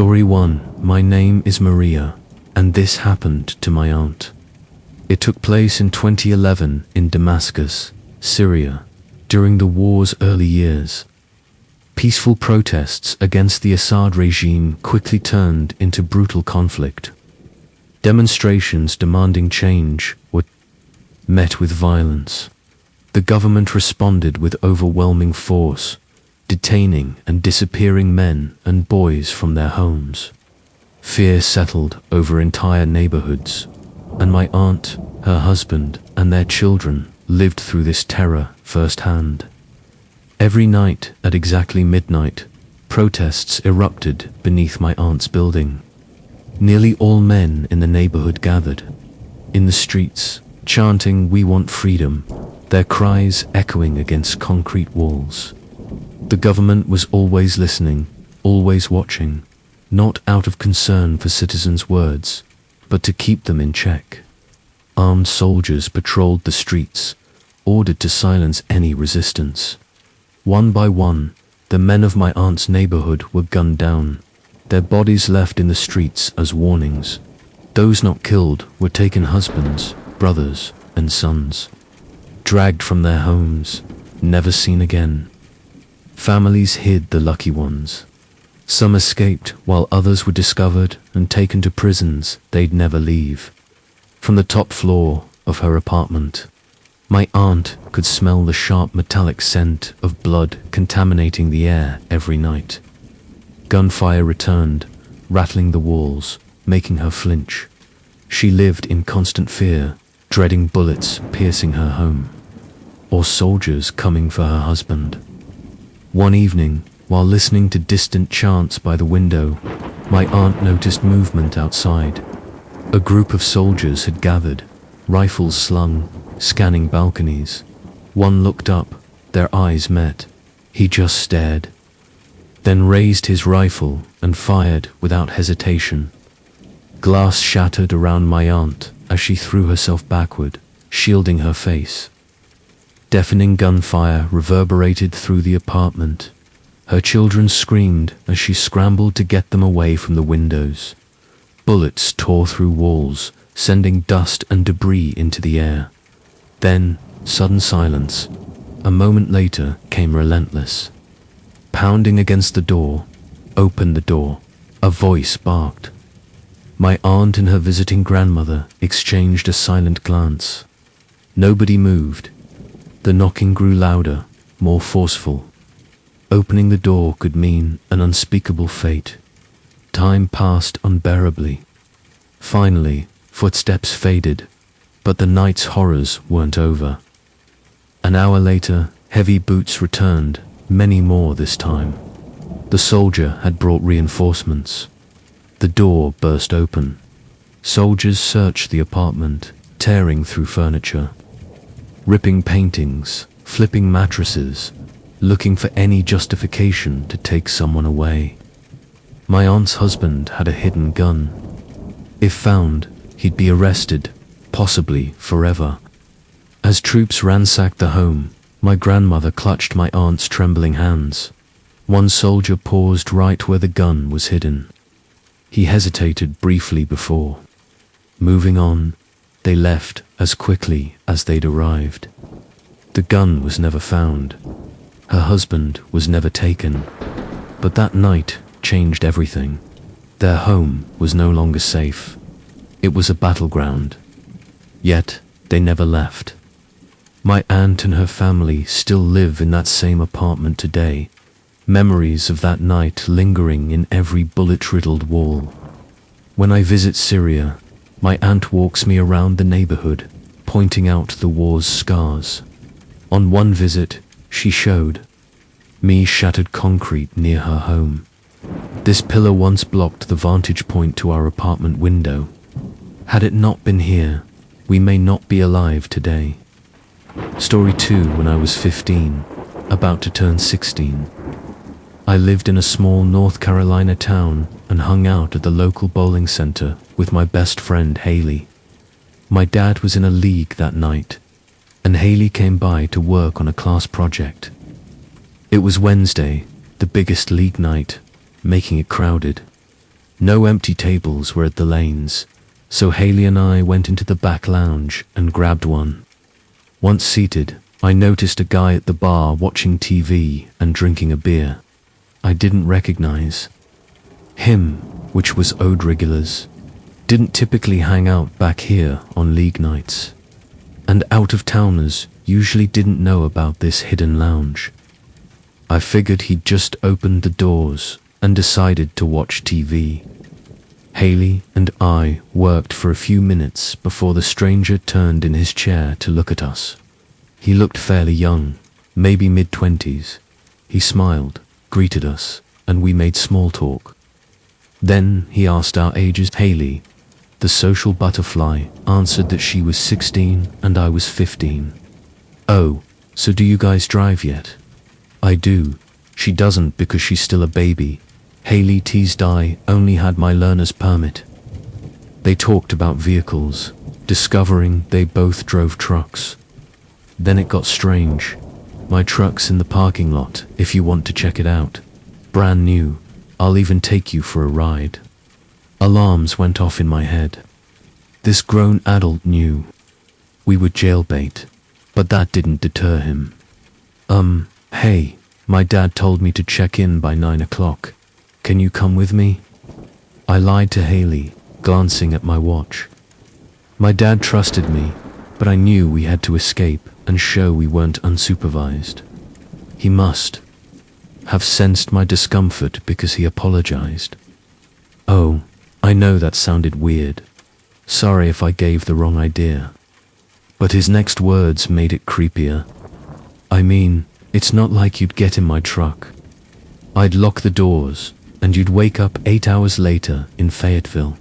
Story 1. My name is Maria, and this happened to my aunt. It took place in 2011 in Damascus, Syria, during the war's early years. Peaceful protests against the Assad regime quickly turned into brutal conflict. Demonstrations demanding change were met with violence. The government responded with overwhelming force, detaining and disappearing men and boys from their homes. Fear settled over entire neighborhoods, and my aunt, her husband, and their children lived through this terror firsthand. Every night at exactly midnight, protests erupted beneath my aunt's building. Nearly all men in the neighborhood gathered in the streets, chanting, "We want freedom," their cries echoing against concrete walls. The government was always listening, always watching, not out of concern for citizens' words, but to keep them in check. Armed soldiers patrolled the streets, ordered to silence any resistance. One by one, the men of my aunt's neighborhood were gunned down, their bodies left in the streets as warnings. Those not killed were taken husbands, brothers, and sons, dragged from their homes, never seen again. Families hid the lucky ones. Some escaped while others were discovered and taken to prisons they'd never leave. From the top floor of her apartment, my aunt could smell the sharp metallic scent of blood contaminating the air every night. Gunfire returned, rattling the walls, making her flinch. She lived in constant fear, dreading bullets piercing her home, or soldiers coming for her husband. One evening, while listening to distant chants by the window, my aunt noticed movement outside. A group of soldiers had gathered, rifles slung, scanning balconies. One looked up, their eyes met. He just stared, then raised his rifle and fired without hesitation. Glass shattered around my aunt as she threw herself backward, shielding her face. Deafening gunfire reverberated through the apartment. Her children screamed as she scrambled to get them away from the windows. Bullets tore through walls, sending dust and debris into the air. Then, sudden silence. A moment later came relentless. Pounding against the door, "Open the door," a voice barked. My aunt and her visiting grandmother exchanged a silent glance. Nobody moved. The knocking grew louder, more forceful. Opening the door could mean an unspeakable fate. Time passed unbearably. Finally, footsteps faded, but the night's horrors weren't over. An hour later, heavy boots returned, many more this time. The soldier had brought reinforcements. The door burst open. Soldiers searched the apartment, tearing through furniture, ripping paintings, flipping mattresses, looking for any justification to take someone away. My aunt's husband had a hidden gun. If found, he'd be arrested, possibly forever. As troops ransacked the home, my grandmother clutched my aunt's trembling hands. One soldier paused right where the gun was hidden. He hesitated briefly before moving on. They left as quickly as they'd arrived. The gun was never found. Her husband was never taken. But that night changed everything. Their home was no longer safe. It was a battleground. Yet they never left. My aunt and her family still live in that same apartment today, memories of that night lingering in every bullet-riddled wall. When I visit Syria, my aunt walks me around the neighborhood, pointing out the war's scars. On one visit, she showed me shattered concrete near her home. This pillar once blocked the vantage point to our apartment window. Had it not been here, we may not be alive today. Story 2. When I was 15, about to turn 16. I lived in a small North Carolina town and hung out at the local bowling center with my best friend Haley. My dad was in a league that night, and Haley came by to work on a class project. It was Wednesday, the biggest league night, making it crowded. No empty tables were at the lanes, so Haley and I went into the back lounge and grabbed one. Once seated, I noticed a guy at the bar watching TV and drinking a beer. I didn't recognize him, which was owed regulars. Didn't typically hang out back here on league nights, and out-of-towners usually didn't know about this hidden lounge. I figured he'd just opened the doors and decided to watch TV. Haley and I worked for a few minutes before the stranger turned in his chair to look at us. He looked fairly young, maybe mid-20s. He smiled, greeted us, and we made small talk. Then he asked our ages. Haley, the social butterfly, answered that she was 16 and I was 15. "Oh, so do you guys drive yet?" "I do. She doesn't because she's still a baby." Haley teased. "I only had my learner's permit." They talked about vehicles, discovering they both drove trucks. Then it got strange. "My truck's in the parking lot if you want to check it out. Brand new. I'll even take you for a ride." Alarms went off in my head. This grown adult knew we were jailbait, but that didn't deter him. Hey, my dad told me to check in by 9 o'clock. Can you come with me?" I lied to Haley, glancing at my watch. My dad trusted me, but I knew we had to escape and show we weren't unsupervised. He must have sensed my discomfort because he apologized. "Oh, I know that sounded weird. Sorry if I gave the wrong idea." But his next words made it creepier. "I mean, it's not like you'd get in my truck. I'd lock the doors, and you'd wake up 8 hours later in Fayetteville."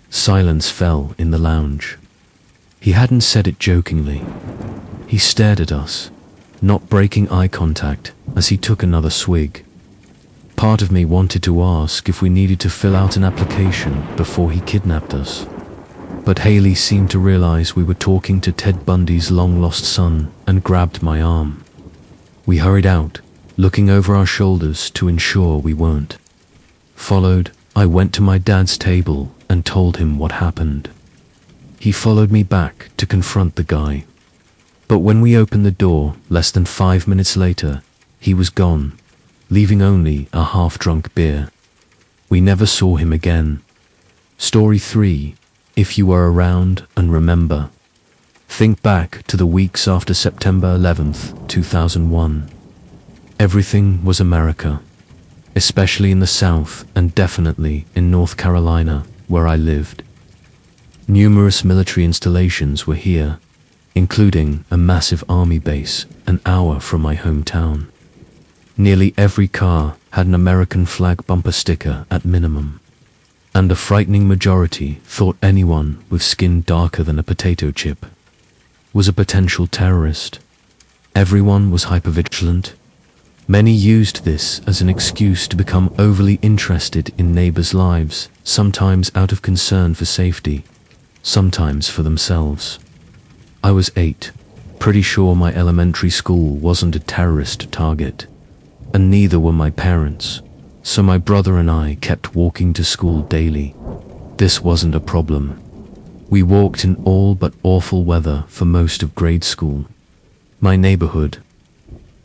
Silence fell in the lounge. He hadn't said it jokingly. He stared at us, not breaking eye contact as he took another swig. Part of me wanted to ask if we needed to fill out an application before he kidnapped us. But Haley seemed to realize we were talking to Ted Bundy's long-lost son and grabbed my arm. We hurried out, looking over our shoulders to ensure we weren't followed. I went to my dad's table and told him what happened. He followed me back to confront the guy. But when we opened the door, less than 5 minutes later, he was gone, leaving only a half-drunk beer. We never saw him again. Story 3. If you were around and remember. Think back to the weeks after September 11th, 2001. Everything was America, especially in the South and definitely in North Carolina, where I lived. Numerous military installations were here, including a massive army base an hour from my hometown. Nearly every car had an American flag bumper sticker at minimum, and a frightening majority thought anyone with skin darker than a potato chip was a potential terrorist. Everyone was hypervigilant. Many used this as an excuse to become overly interested in neighbors' lives, sometimes out of concern for safety, sometimes for themselves. I was 8, pretty sure my elementary school wasn't a terrorist target, and neither were my parents, so my brother and I kept walking to school daily. This wasn't a problem. We walked in all but awful weather for most of grade school. My neighborhood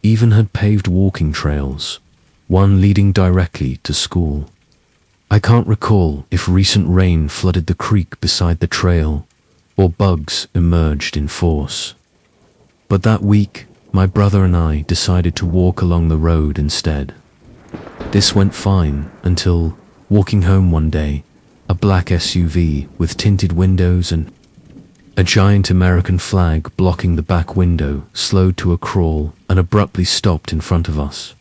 even had paved walking trails, one leading directly to school. I can't recall if recent rain flooded the creek beside the trail, or bugs emerged in force. But that week, my brother and I decided to walk along the road instead. This went fine until, walking home one day, a black SUV with tinted windows and a giant American flag blocking the back window slowed to a crawl and abruptly stopped in front of us,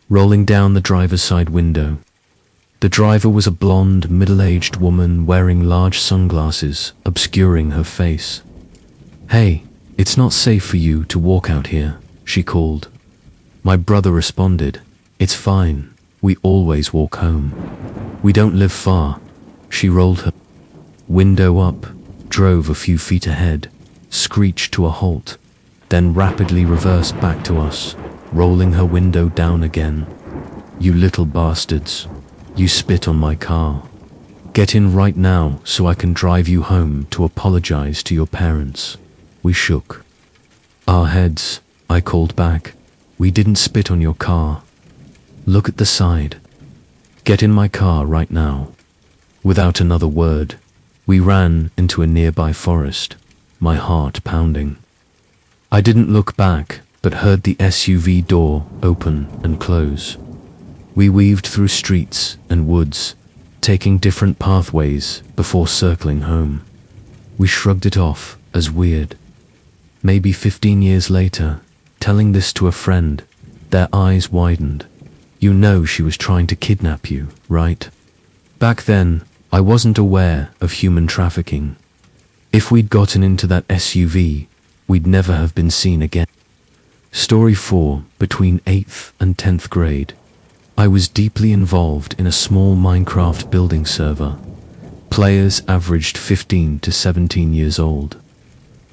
rolling down the driver's side window. The driver was a blonde, middle-aged woman wearing large sunglasses, obscuring her face. "Hey, it's not safe for you to walk out here," she called. My brother responded, "It's fine. We always walk home. We don't live far." She rolled her window up, drove a few feet ahead, screeched to a halt, then rapidly reversed back to us, rolling her window down again. "You little bastards. You spit on my car." Get in right now so I can drive you home to apologize to your parents. We shook our heads. I called back. We didn't spit on your car. Look at the side. Get in my car right now. Without another word, we ran into a nearby forest, my heart pounding. I didn't look back, but heard the SUV door open and close. We weaved through streets and woods, taking different pathways before circling home. We shrugged it off as weird. Maybe 15 years later, telling this to a friend, their eyes widened. You know she was trying to kidnap you, right? Back then, I wasn't aware of human trafficking. If we'd gotten into that SUV, we'd never have been seen again. Story 4. Between 8th and 10th grade, I was deeply involved in a small Minecraft building server. Players averaged 15 to 17 years old.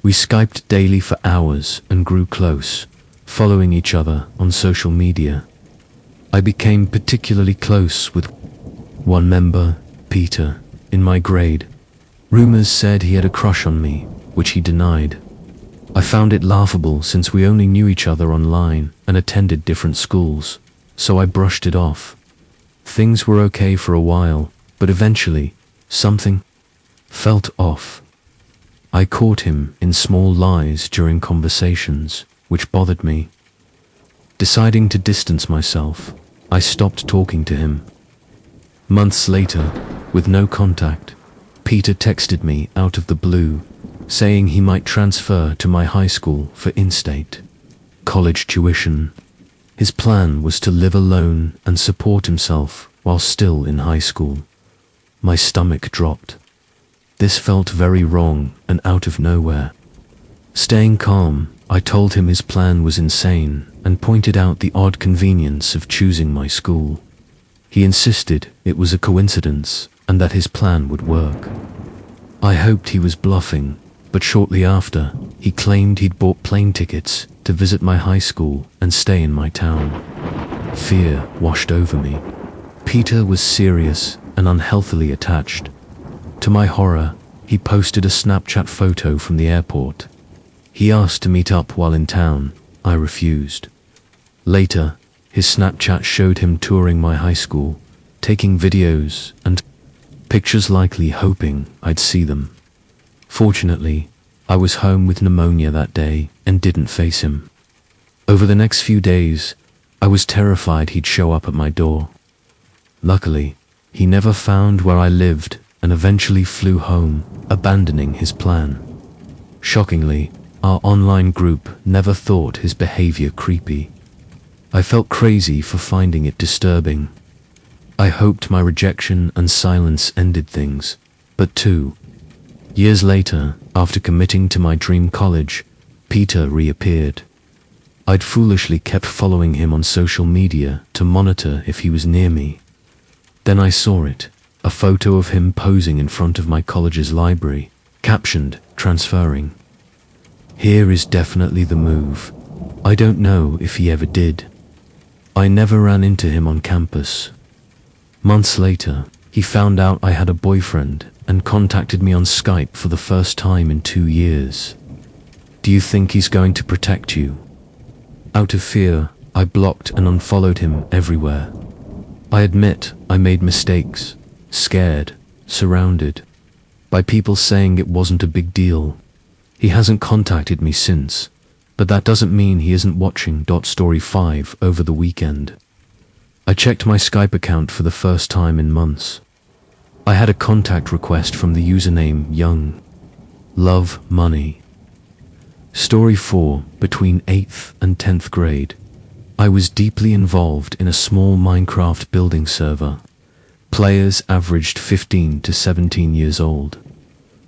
We Skyped daily for hours and grew close, following each other on social media. I became particularly close with one member, Peter, in my grade. Rumors said he had a crush on me, which he denied. I found it laughable since we only knew each other online and attended different schools, so I brushed it off. Things were okay for a while, but eventually, something felt off. I caught him in small lies during conversations, which bothered me. Deciding to distance myself, I stopped talking to him. Months later, with no contact, Peter texted me out of the blue, saying he might transfer to my high school for in-state college tuition. His plan was to live alone and support himself while still in high school. My stomach dropped. This felt very wrong and out of nowhere. Staying calm, I told him his plan was insane and pointed out the odd convenience of choosing my school. He insisted it was a coincidence and that his plan would work. I hoped he was bluffing, but shortly after, he claimed he'd bought plane tickets to visit my high school and stay in my town. Fear washed over me. Peter was serious and unhealthily attached. To my horror, he posted a Snapchat photo from the airport. He asked to meet up while in town. I refused. Later, his Snapchat showed him touring my high school, taking videos and pictures, likely hoping I'd see them. Fortunately, I was home with pneumonia that day and didn't face him. Over the next few days, I was terrified he'd show up at my door. Luckily, he never found where I lived and eventually flew home, abandoning his plan. Shockingly, our online group never thought his behavior creepy. I felt crazy for finding it disturbing. I hoped my rejection and silence ended things, but 2 years later, after committing to my dream college, Peter reappeared. I'd foolishly kept following him on social media to monitor if he was near me. Then I saw it, a photo of him posing in front of my college's library, captioned, "Transferring." Here is definitely the move. I don't know if he ever did. I never ran into him on campus. Months later, he found out I had a boyfriend and contacted me on Skype for the first time in 2 years. Do you think he's going to protect you? Out of fear, I blocked and unfollowed him everywhere. I admit I made mistakes, scared, surrounded by people saying it wasn't a big deal. He hasn't contacted me since, but that doesn't mean he isn't watching Story 5 over the weekend. I checked my Skype account for the first time in months. I had a contact request from the username Young Love Money. Story 4. Between 8th and 10th grade, I was deeply involved in a small Minecraft building server. Players averaged 15 to 17 years old.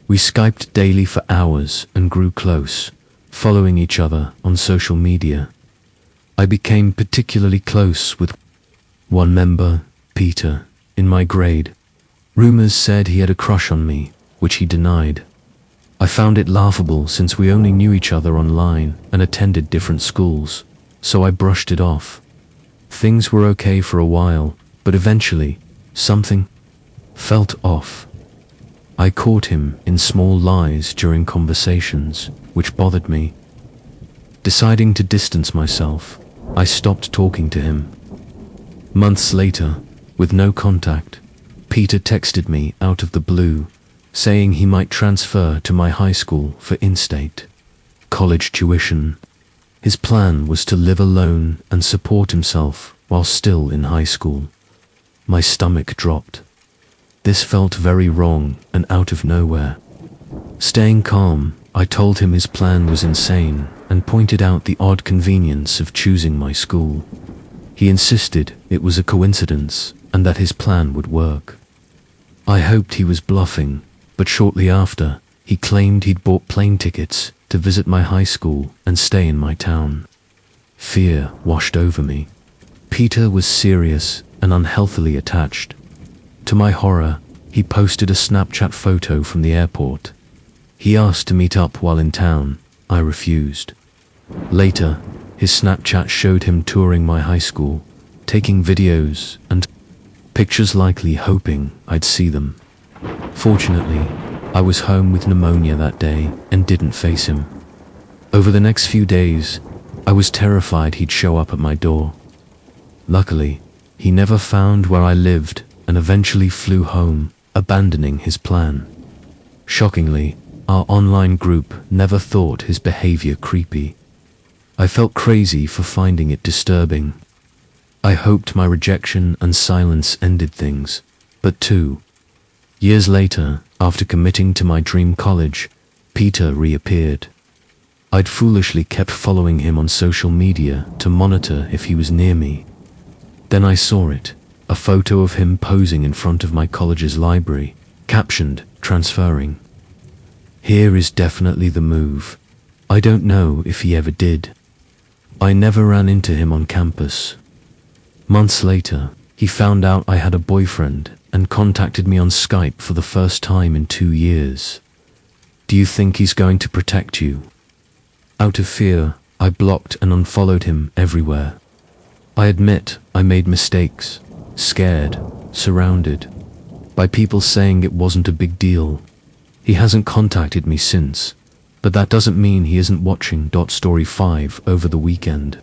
We Skyped daily for hours and grew close, following each other on social media. I became particularly close with one member, Peter, in my grade. Rumors said he had a crush on me, which he denied. I found it laughable since we only knew each other online and attended different schools, so I brushed it off. Things were okay for a while, but eventually, something felt off. I caught him in small lies during conversations, which bothered me. Deciding to distance myself, I stopped talking to him. Months later, with no contact, Peter texted me out of the blue, saying he might transfer to my high school for in-state college tuition. His plan was to live alone and support himself while still in high school. My stomach dropped. This felt very wrong and out of nowhere. Staying calm, I told him his plan was insane and pointed out the odd convenience of choosing my school. He insisted it was a coincidence and that his plan would work. I hoped he was bluffing, but shortly after, he claimed he'd bought plane tickets to visit my high school and stay in my town. Fear washed over me. Peter was serious and unhealthily attached. To my horror, he posted a Snapchat photo from the airport. He asked to meet up while in town. I refused. Later, his Snapchat showed him touring my high school, taking videos and pictures, likely hoping I'd see them. Fortunately, I was home with pneumonia that day and didn't face him. Over the next few days, I was terrified he'd show up at my door. Luckily, he never found where I lived and eventually flew home, abandoning his plan. Shockingly, our online group never thought his behavior creepy. I felt crazy for finding it disturbing. I hoped my rejection and silence ended things, but 2 years later, after committing to my dream college, Peter reappeared. I'd foolishly kept following him on social media to monitor if he was near me. Then I saw it, a photo of him posing in front of my college's library, captioned, "Transferring." Here is definitely the move. I don't know if he ever did. I never ran into him on campus. Months later, he found out I had a boyfriend and contacted me on Skype for the first time in 2 years. Do you think he's going to protect you? Out of fear, I blocked and unfollowed him everywhere. I admit I made mistakes, scared, surrounded by people saying it wasn't a big deal. He hasn't contacted me since, but that doesn't mean he isn't watching Story 5 over the weekend.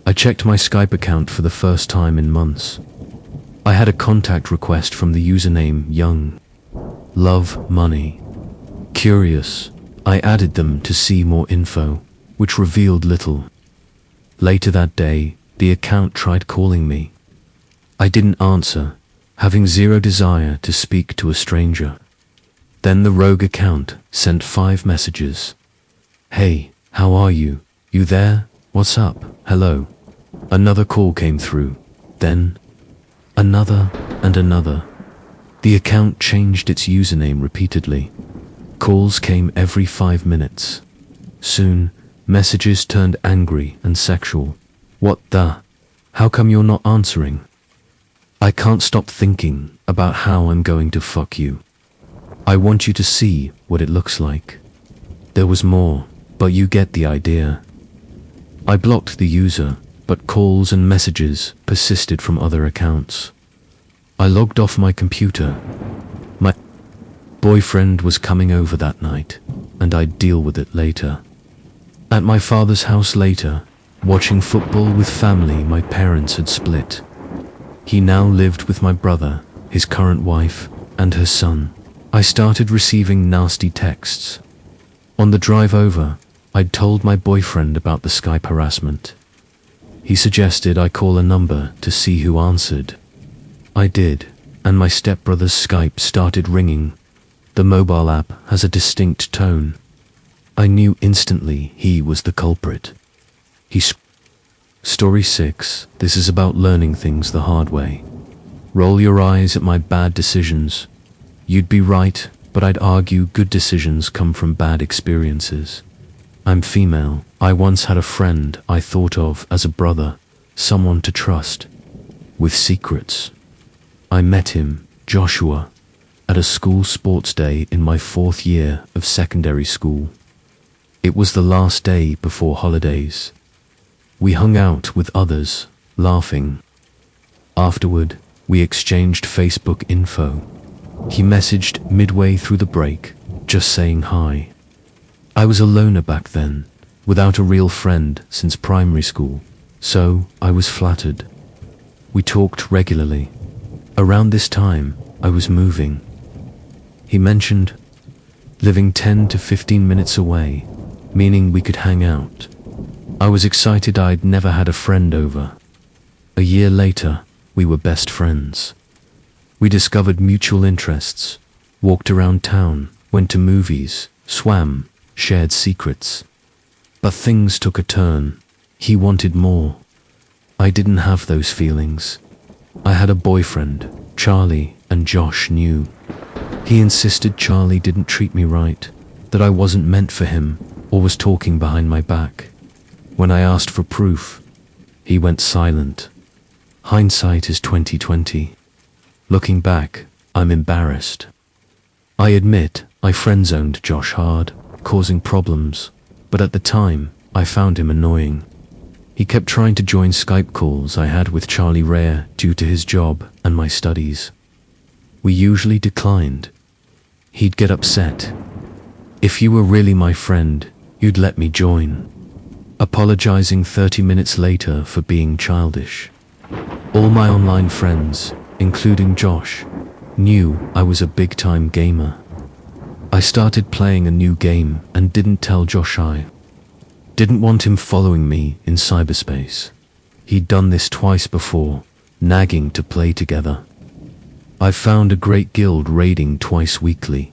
I checked my Skype account for the first time in months. I had a contact request from the username Young Love Money. Curious, I added them to see more info, which revealed little. Later that day, the account tried calling me. I didn't answer, having zero desire to speak to a stranger. Then the rogue account sent 5 messages. "Hey, how are you? You there? What's up? Hello." Another call came through. Then another and another. The account changed its username repeatedly. Calls came every 5 minutes. Soon, messages turned angry and sexual. "What the? How come you're not answering? I can't stop thinking about how I'm going to fuck you. I want you to see what it looks like." There was more, but you get the idea. I blocked the user, but calls and messages persisted from other accounts. I logged off my computer. My boyfriend was coming over that night, and I'd deal with it later. At my father's house later, watching football with family my parents had split. He now lived with my brother, his current wife, and her son. I started receiving nasty texts. On the drive over, I'd told my boyfriend about the Skype harassment. He suggested I call a number to see who answered. I did, and my stepbrother's Skype started ringing. The mobile app has a distinct tone. I knew instantly he was the culprit. Story 6. This is about learning things the hard way. Roll your eyes at my bad decisions. You'd be right, but I'd argue good decisions come from bad experiences. I'm female. I once had a friend I thought of as a brother, someone to trust, with secrets. I met him, Joshua, at a school sports day in my 4th year of secondary school. It was the last day before holidays. We hung out with others, laughing. Afterward, we exchanged Facebook info. He messaged midway through the break, just saying hi. I was a loner back then, without a real friend since primary school, so I was flattered. We talked regularly. Around this time, I was moving. He mentioned living 10 to 15 minutes away, meaning we could hang out. I was excited. I'd never had a friend over. A year later, we were best friends. We discovered mutual interests, walked around town, went to movies, swam, shared secrets. But things took a turn. He wanted more. I didn't have those feelings. I had a boyfriend, Charlie, and Josh knew. He insisted Charlie didn't treat me right, that I wasn't meant for him, or was talking behind my back. When I asked for proof, he went silent. Hindsight is 20/20. Looking back, I'm embarrassed. I admit I friend-zoned Josh hard, causing problems, but at the time, I found him annoying. He kept trying to join Skype calls I had with Charlie Rea due to his job and my studies. We usually declined. He'd get upset. If you were really my friend, you'd let me join. Apologizing 30 minutes later for being childish. All my online friends, including Josh, knew I was a big-time gamer. I started playing a new game and didn't tell Josh. I didn't want him following me in cyberspace. He'd done this twice before, nagging to play together. I found a great guild raiding twice weekly.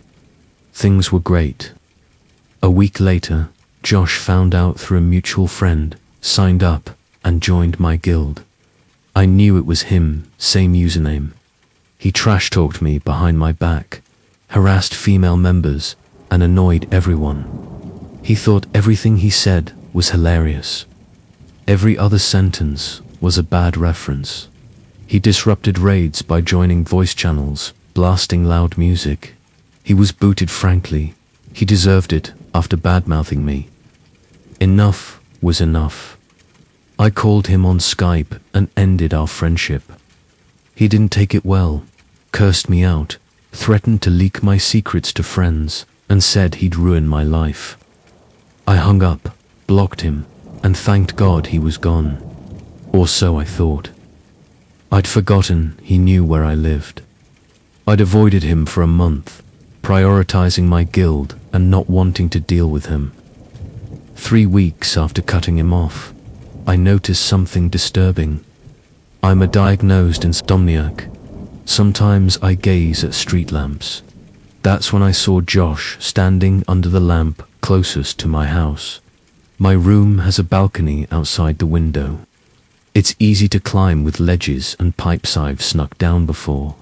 Things were great. A week later, Josh found out through a mutual friend, signed up, and joined my guild. I knew it was him, same username. He trash-talked me behind my back, harassed female members, and annoyed everyone. He thought everything he said was hilarious. Every other sentence was a bad reference. He disrupted raids by joining voice channels, blasting loud music. He was booted frankly. He deserved it after bad-mouthing me. Enough was enough. I called him on Skype and ended our friendship. He didn't take it well, cursed me out, threatened to leak my secrets to friends, and said he'd ruin my life. I hung up, blocked him, and thanked God he was gone. Or so I thought. I'd forgotten he knew where I lived. I'd avoided him for a month, prioritizing my guild and not wanting to deal with him. 3 weeks after cutting him off, I noticed something disturbing. I'm a diagnosed insomniac. Sometimes I gaze at street lamps. That's when I saw Josh standing under the lamp closest to my house. My room has a balcony outside the window. It's easy to climb with ledges and pipes I've snuck down before.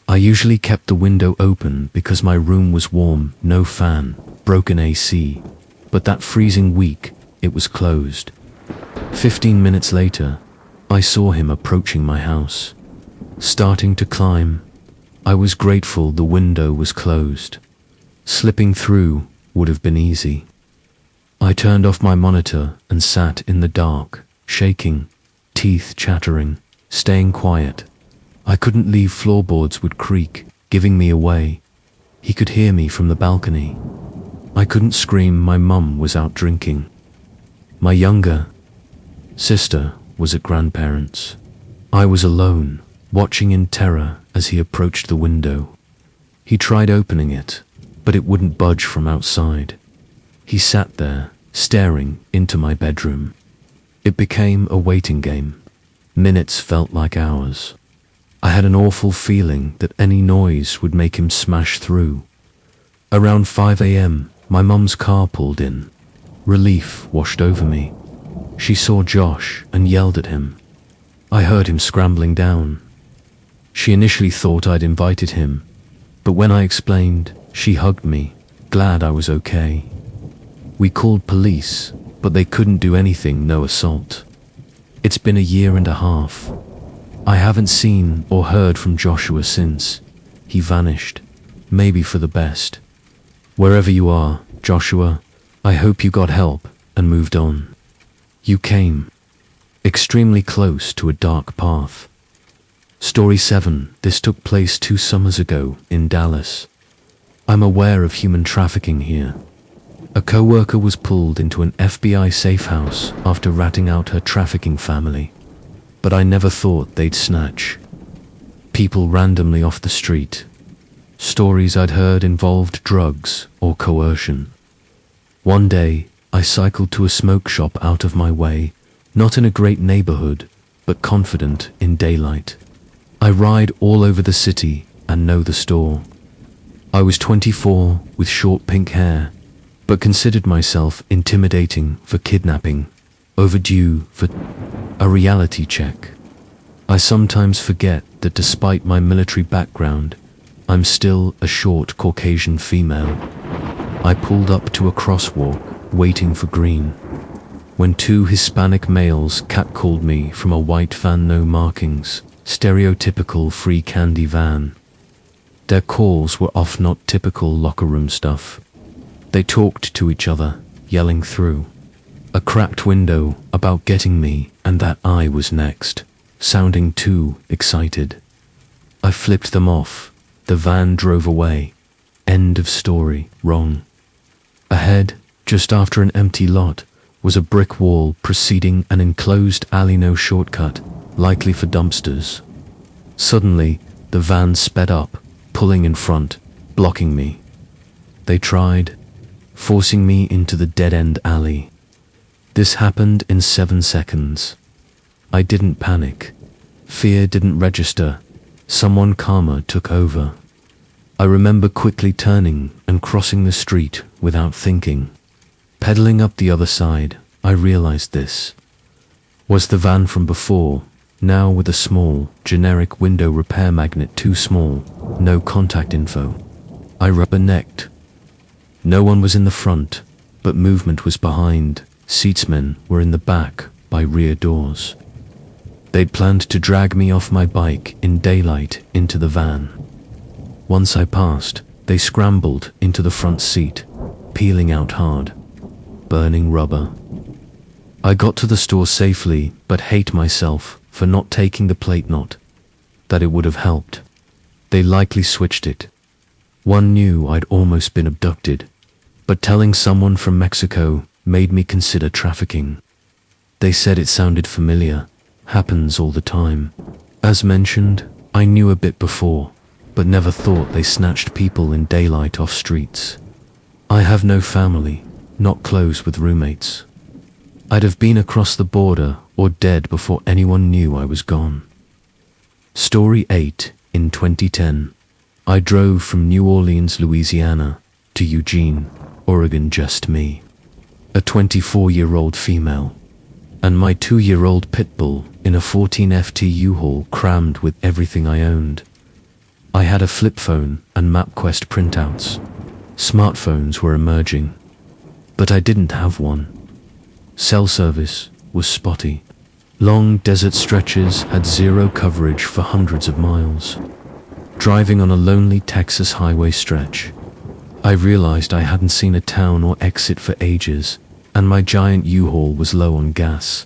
I usually kept the window open because my room was warm, no fan, broken AC. But that freezing week, it was closed. 15 minutes later, I saw him approaching my house. Starting to climb. I was grateful the window was closed. Slipping through would have been easy. I turned off my monitor and sat in the dark, shaking, teeth chattering, staying quiet. I couldn't leave. Floorboards would creak, giving me away. He could hear me from the balcony. I couldn't scream. My mum was out drinking. My younger sister was at grandparents'. I was alone, watching in terror as he approached the window. He tried opening it, but it wouldn't budge from outside. He sat there, staring into my bedroom. It became a waiting game. Minutes felt like hours. I had an awful feeling that any noise would make him smash through. Around 5 a.m., my mum's car pulled in. Relief washed over me. She saw Josh and yelled at him. I heard him scrambling down. She initially thought I'd invited him, but when I explained, she hugged me, glad I was okay. We called police, but they couldn't do anything. No assault. It's been a year and a half. I haven't seen or heard from Joshua since. He vanished, maybe for the best. Wherever you are, Joshua, I hope you got help and moved on. You came extremely close to a dark path. Story 7. This took place 2 summers ago in Dallas. I'm aware of human trafficking here. A co-worker was pulled into an FBI safe house after ratting out her trafficking family. But I never thought they'd snatch people randomly off the street. Stories I'd heard involved drugs or coercion. One day, I cycled to a smoke shop out of my way, not in a great neighborhood, but confident in daylight. I ride all over the city and know the store. I was 24 with short pink hair, but considered myself intimidating for kidnapping, overdue for a reality check. I sometimes forget that despite my military background, I'm still a short Caucasian female. I pulled up to a crosswalk, waiting for green, when 2 Hispanic males catcalled me from a white van, no markings, stereotypical free candy van. Their calls were off, not typical locker room stuff. They talked to each other, yelling through a cracked window about getting me and that I was next, sounding too excited. I flipped them off. The van drove away. End of story. Wrong. Ahead, just after an empty lot, was a brick wall preceding an enclosed alley, no shortcut, likely for dumpsters. Suddenly, the van sped up, pulling in front, blocking me. They tried, forcing me into the dead-end alley. This happened in 7 seconds. I didn't panic. Fear didn't register. Someone calmer took over. I remember quickly turning and crossing the street without thinking. Pedaling up the other side, I realized this was the van from before, now with a small, generic window repair magnet, too small, no contact info. I rubbernecked. No one was in the front, but movement was behind. Seatsmen were in the back, by rear doors. They'd planned to drag me off my bike in daylight into the van. Once I passed, they scrambled into the front seat, peeling out hard, burning rubber. I got to the store safely, but hate myself for not taking the plate knot. That it would have helped. They likely switched it. One knew I'd almost been abducted, but telling someone from Mexico made me consider trafficking. They said it sounded familiar, happens all the time. As mentioned, I knew a bit before, but never thought they snatched people in daylight off streets. I have no family, not close with roommates. I'd have been across the border or dead before anyone knew I was gone. Story 8. In 2010, I drove from New Orleans, Louisiana, to Eugene, Oregon, just me, a 24-year-old female, and my 2-year-old pit bull in a 14 FT U-Haul crammed with everything I owned. I had a flip phone and MapQuest printouts. Smartphones were emerging, but I didn't have one. Cell service was spotty. Long desert stretches had zero coverage for hundreds of miles. Driving on a lonely Texas highway stretch, I realized I hadn't seen a town or exit for ages, and my giant U-Haul was low on gas.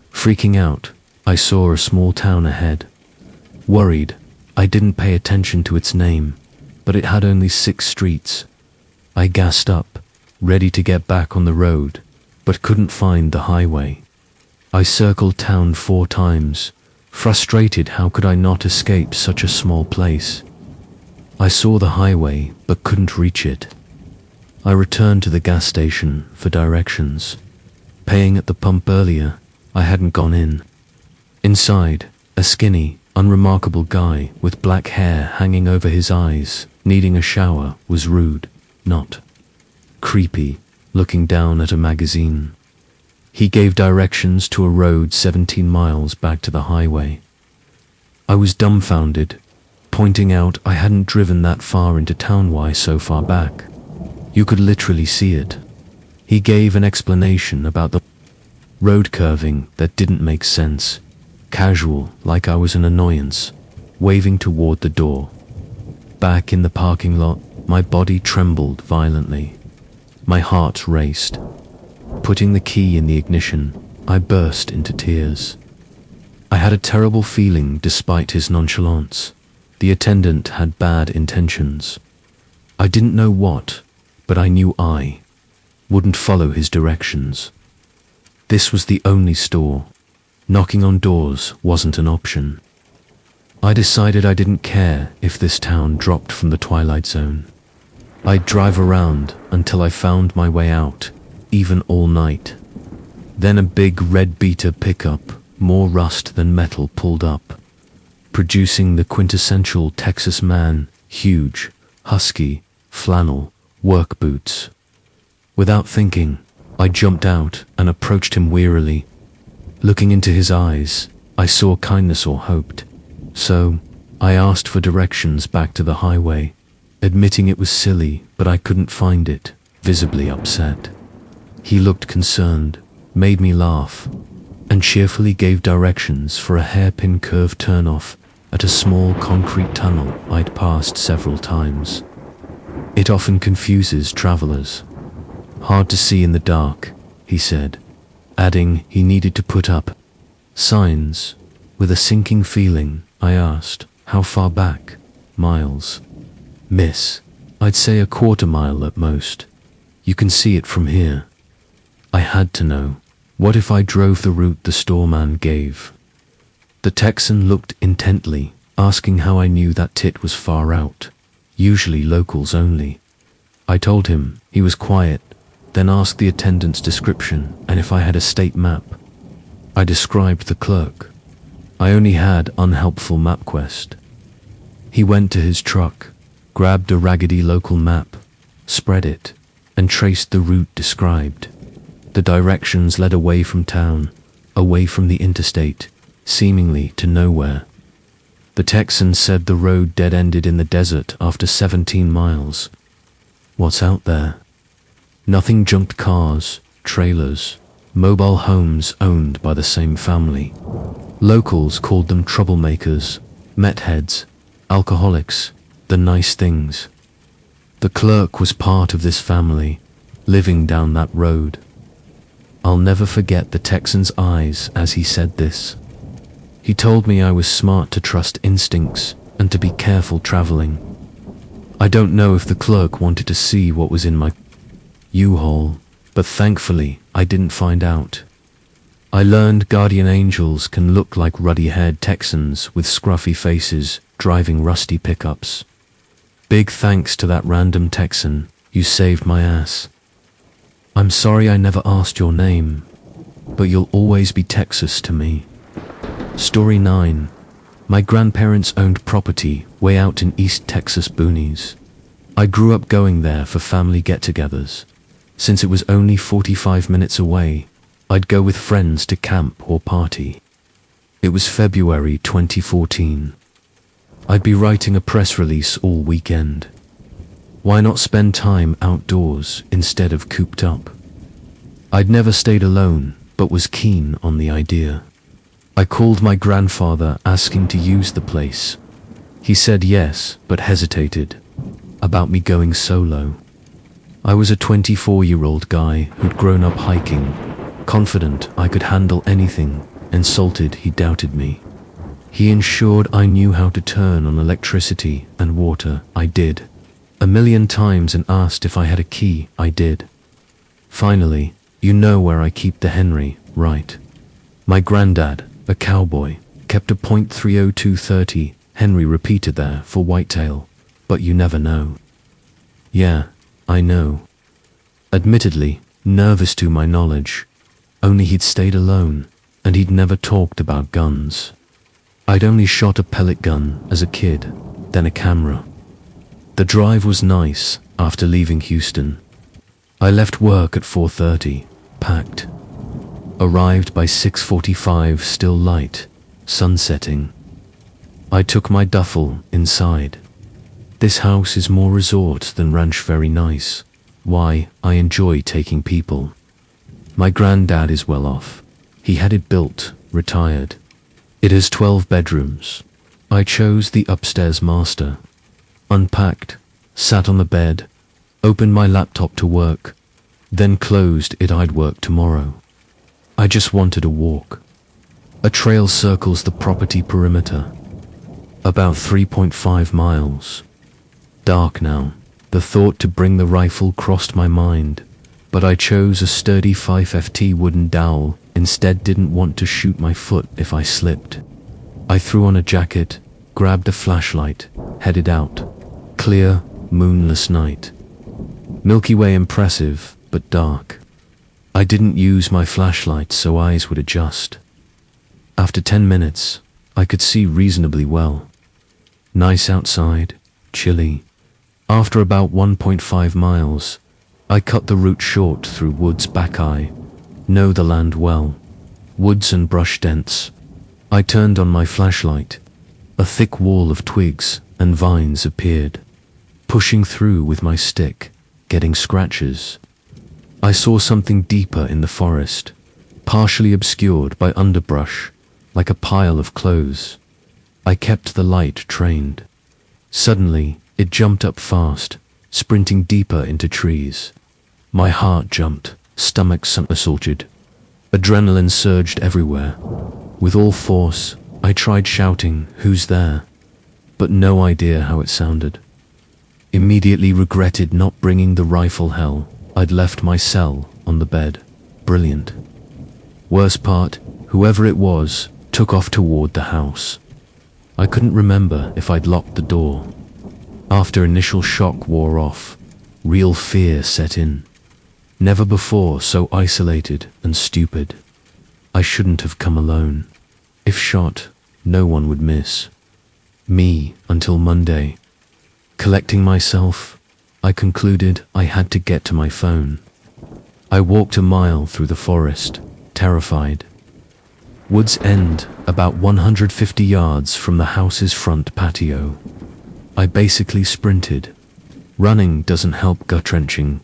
Freaking out, I saw a small town ahead. Worried, I didn't pay attention to its name, but it had only 6 streets. I gassed up, ready to get back on the road, but couldn't find the highway. I circled town 4 times, frustrated. How could I not escape such a small place? I saw the highway, but couldn't reach it. I returned to the gas station for directions. Paying at the pump earlier, I hadn't gone in. Inside, a skinny, unremarkable guy with black hair hanging over his eyes, needing a shower, was rude, not creepy, looking down at a magazine. He gave directions to a road 17 miles back to the highway. I was dumbfounded, pointing out I hadn't driven that far into town. Why so far back? You could literally see it. He gave an explanation about the road curving that didn't make sense. Casual, like I was an annoyance, waving toward the door. Back in the parking lot, my body trembled violently. My heart raced. Putting the key in the ignition, I burst into tears. I had a terrible feeling despite his nonchalance. The attendant had bad intentions. I didn't know what, but I knew I wouldn't follow his directions. This was the only store. Knocking on doors wasn't an option. I decided I didn't care if this town dropped from the Twilight Zone. I'd drive around until I found my way out, even all night. Then a big red beater pickup, more rust than metal, pulled up, producing the quintessential Texas man, huge, husky, flannel, work boots. Without thinking, I jumped out and approached him wearily. Looking into his eyes, I saw kindness or hoped. So, I asked for directions back to the highway, admitting it was silly, but I couldn't find it, visibly upset. He looked concerned, made me laugh, and cheerfully gave directions for a hairpin curve turnoff at a small concrete tunnel I'd passed several times. It often confuses travelers. Hard to see in the dark, he said, adding he needed to put up signs. With a sinking feeling, I asked, "How far back?" "Miles, miss. I'd say a quarter mile at most. You can see it from here." I had to know. What if I drove the route the storeman gave? The Texan looked intently, asking how I knew that tit was far out. Usually locals only. I told him. He was quiet, then asked the attendant's description and if I had a state map. I described the clerk. I only had unhelpful MapQuest. He went to his truck, grabbed a raggedy local map, spread it, and traced the route described. The directions led away from town, away from the interstate, seemingly to nowhere. The Texan said the road dead-ended in the desert after 17 miles. What's out there? Nothing. Junked cars, trailers, mobile homes owned by the same family. Locals called them troublemakers, metheads, alcoholics, the nice things. The clerk was part of this family, living down that road. I'll never forget the Texan's eyes as he said this. He told me I was smart to trust instincts and to be careful traveling. I don't know if the clerk wanted to see what was in my U-Haul, but thankfully I didn't find out. I learned guardian angels can look like ruddy-haired Texans with scruffy faces driving rusty pickups. Big thanks to that random Texan. You saved my ass. I'm sorry I never asked your name, but you'll always be Texas to me. Story 9. My grandparents owned property way out in East Texas boonies. I grew up going there for family get-togethers. Since it was only 45 minutes away, I'd go with friends to camp or party. It was February 2014. I'd be writing a press release all weekend. Why not spend time outdoors instead of cooped up? I'd never stayed alone, but was keen on the idea. I called my grandfather asking to use the place. He said yes, but hesitated about me going solo. I was a 24-year-old guy who'd grown up hiking, confident I could handle anything, insulted he doubted me. He ensured I knew how to turn on electricity and water. I did. A million times, and asked if I had a key. I did. Finally, you know where I keep the Henry, right? My granddad, a cowboy, kept a .30230. Henry repeated there for whitetail, but you never know. Yeah, I know. Admittedly, nervous to my knowledge, only he'd stayed alone, and he'd never talked about guns. I'd only shot a pellet gun as a kid, then a camera. The drive was nice after leaving Houston. I left work at 4:30, packed. Arrived by 6:45, still light, sun setting. I took my duffel inside. This house is more resort than ranch, very nice. Why, I enjoy taking people. My granddad is well off. He had it built, retired. It has 12 bedrooms. I chose the upstairs master. Unpacked, sat on the bed, opened my laptop to work, then closed it. I'd work tomorrow. I just wanted a walk. A trail circles the property perimeter, about 3.5 miles. Dark now. The thought to bring the rifle crossed my mind, but I chose a sturdy 5FT wooden dowel, instead didn't want to shoot my foot if I slipped. I threw on a jacket, grabbed a flashlight, headed out. Clear, moonless night. Milky Way impressive, but dark. I didn't use my flashlight so eyes would adjust. After 10 minutes, I could see reasonably well. Nice outside, chilly. After about 1.5 miles, I cut the route short through woods back. I know the land well. Woods and brush dense. I turned on my flashlight. A thick wall of twigs and vines appeared. Pushing through with my stick, getting scratches. I saw something deeper in the forest, partially obscured by underbrush, like a pile of clothes. I kept the light trained. Suddenly, it jumped up fast, sprinting deeper into trees. My heart jumped, stomach somersaulted. Adrenaline surged everywhere. With all force, I tried shouting, "Who's there?" but no idea how it sounded. Immediately regretted not bringing the rifle. Hell, I'd left my cell on the bed. Brilliant. Worst part, whoever it was, took off toward the house. I couldn't remember if I'd locked the door. After initial shock wore off, real fear set in. Never before so isolated and stupid. I shouldn't have come alone. If shot, no one would miss me until Monday. Collecting myself, I concluded I had to get to my phone. I walked a mile through the forest, terrified. Woods End, about 150 yards from the house's front patio. I basically sprinted. Running doesn't help gut-wrenching.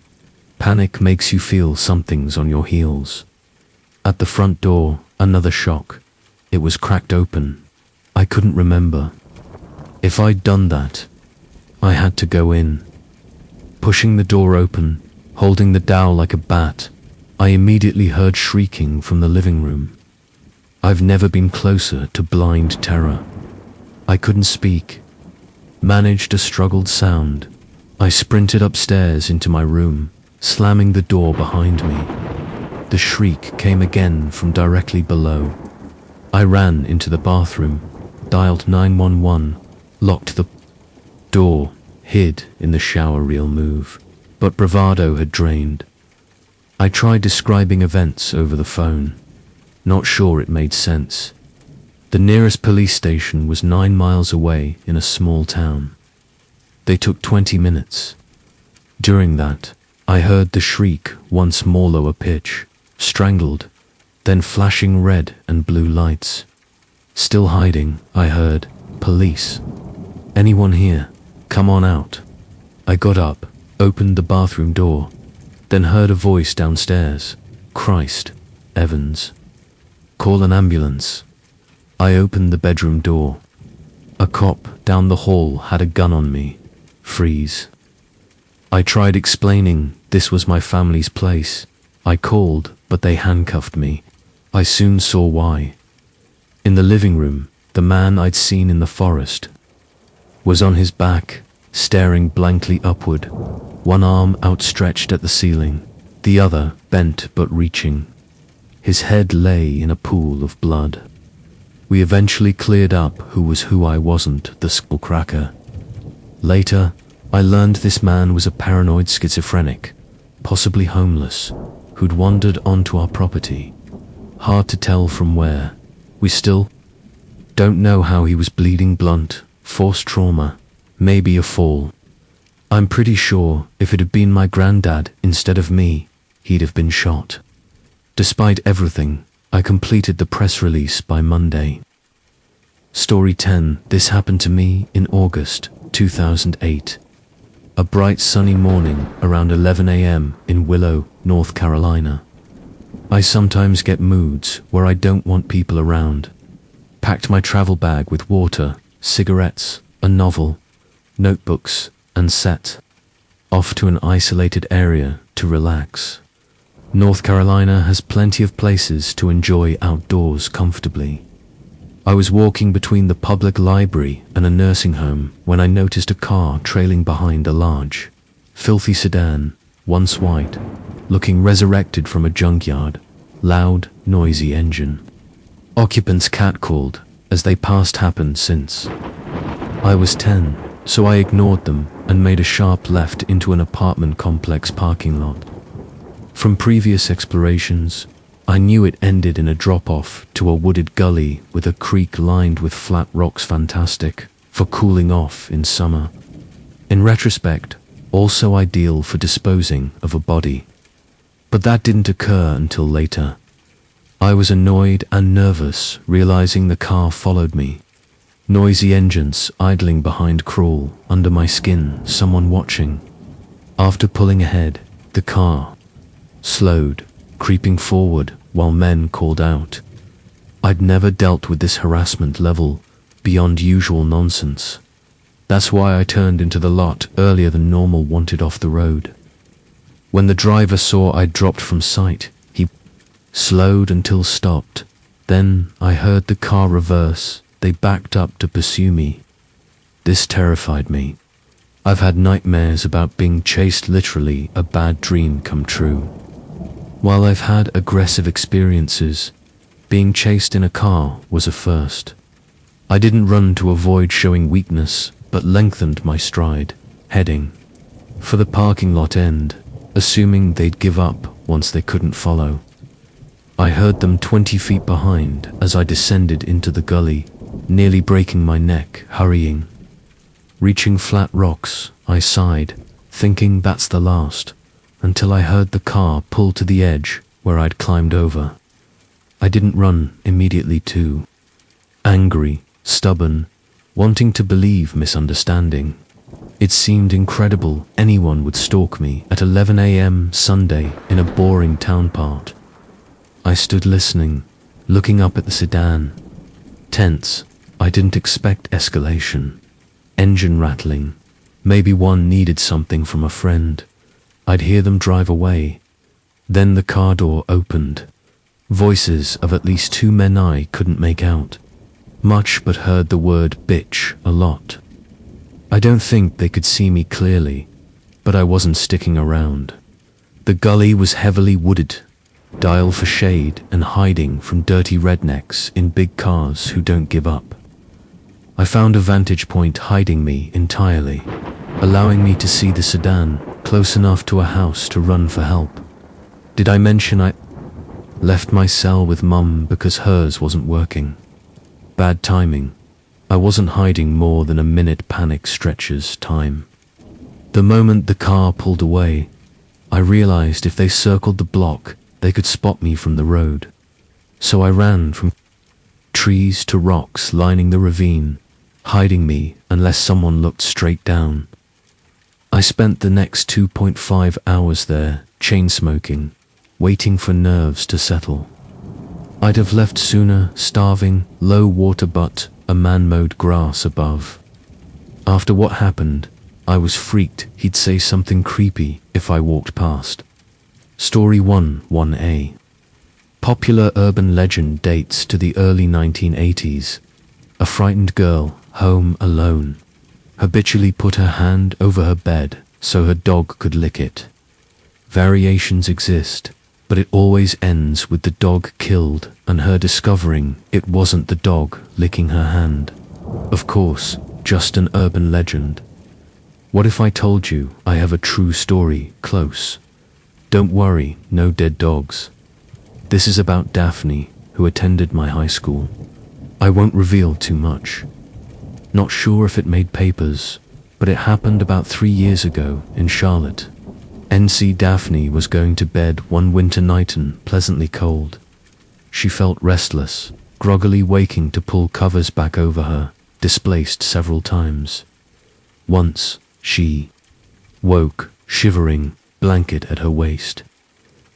Panic makes you feel something's on your heels. At the front door, another shock. It was cracked open. I couldn't remember. If I'd done that, I had to go in. Pushing the door open, holding the dowel like a bat, I immediately heard shrieking from the living room. I've never been closer to blind terror. I couldn't speak. Managed a struggled sound. I sprinted upstairs into my room, slamming the door behind me. The shriek came again from directly below. I ran into the bathroom, dialed 911, locked the door, hid in the shower reel move, but bravado had drained. I tried describing events over the phone, not sure it made sense. The nearest police station was 9 miles away in a small town. They took 20 minutes. During that, I heard the shriek once more, lower pitch, strangled, then flashing red and blue lights. Still hiding, I heard, "Police. Anyone here? Come on out." I got up, opened the bathroom door, then heard a voice downstairs. "Christ, Evans. Call an ambulance." I opened the bedroom door. A cop down the hall had a gun on me. Freeze. I tried explaining this was my family's place. I called, but they handcuffed me. I soon saw why. In the living room, the man I'd seen in the forest was on his back, staring blankly upward, one arm outstretched at the ceiling, the other bent but reaching. His head lay in a pool of blood. We eventually cleared up who was who. I wasn't the skullcracker. Later, I learned this man was a paranoid schizophrenic, possibly homeless, who'd wandered onto our property. Hard to tell from where. We still don't know how he was bleeding. Blunt, forced trauma, maybe a fall. I'm pretty sure if it had been my granddad instead of me, he'd have been shot. Despite everything, I completed the press release by Monday. Story 10. This happened to me in August 2008. A bright sunny morning around 11 a.m. in Willow, North Carolina. I sometimes get moods where I don't want people around. Packed my travel bag with water, cigarettes, a novel, notebooks, and set off to an isolated area to relax. North Carolina has plenty of places to enjoy outdoors comfortably. I was walking between the public library and a nursing home when I noticed a car trailing behind a large, filthy sedan, once white, looking resurrected from a junkyard, loud, noisy engine. Occupants catcalled as they passed happened since. I was 10, so I ignored them and made a sharp left into an apartment complex parking lot. From previous explorations, I knew it ended in a drop-off to a wooded gully with a creek lined with flat rocks, fantastic for cooling off in summer. In retrospect, also ideal for disposing of a body. But that didn't occur until later. I was annoyed and nervous, realizing the car followed me. Noisy engines idling behind, crawl under my skin, someone watching. After pulling ahead, the car slowed, creeping forward while men called out. I'd never dealt with this harassment level beyond usual nonsense. That's why I turned into the lot earlier than normal, wanted off the road. When the driver saw I'd dropped from sight, he slowed until stopped. Then I heard the car reverse. They backed up to pursue me. This terrified me. I've had nightmares about being chased, literally a bad dream come true. While I've had aggressive experiences, being chased in a car was a first. I didn't run to avoid showing weakness, but lengthened my stride, heading for the parking lot end, assuming they'd give up once they couldn't follow. I heard them 20 feet behind as I descended into the gully, nearly breaking my neck, hurrying. Reaching flat rocks, I sighed, thinking that's the last, until I heard the car pull to the edge where I'd climbed over. I didn't run immediately too. Angry, stubborn, wanting to believe, misunderstanding. It seemed incredible anyone would stalk me at 11 a.m. Sunday in a boring town part. I stood listening, looking up at the sedan. Tense, I didn't expect escalation. Engine rattling. Maybe one needed something from a friend. I'd hear them drive away. Then the car door opened. Voices of at least 2 men I couldn't make out much, but heard the word bitch a lot. I don't think they could see me clearly, but I wasn't sticking around. The gully was heavily wooded, dial for shade and hiding from dirty rednecks in big cars who don't give up. I found a vantage point hiding me entirely, allowing me to see the sedan close enough to a house to run for help. Did I mention I left my cell with Mum because hers wasn't working? Bad timing. I wasn't hiding more than a minute, panic stretches time. The moment the car pulled away, I realized if they circled the block, they could spot me from the road. So I ran from trees to rocks lining the ravine, hiding me unless someone looked straight down. I spent the next 2.5 hours there, chain smoking, waiting for nerves to settle. I'd have left sooner, starving, low water but a man mowed grass above. After what happened, I was freaked he'd say something creepy if I walked past. Story 1-1A. Popular urban legend dates to the early 1980s. A frightened girl, home alone, habitually put her hand over her bed so her dog could lick it. Variations exist, but it always ends with the dog killed and her discovering it wasn't the dog licking her hand. Of course, just an urban legend. What if I told you I have a true story close? Don't worry, no dead dogs. This is about Daphne, who attended my high school. I won't reveal too much. Not sure if it made papers, but it happened about 3 years ago in Charlotte. NC Daphne was going to bed one winter night and pleasantly cold. She felt restless, groggily waking to pull covers back over her, displaced several times. Once, she woke, shivering, blanket at her waist.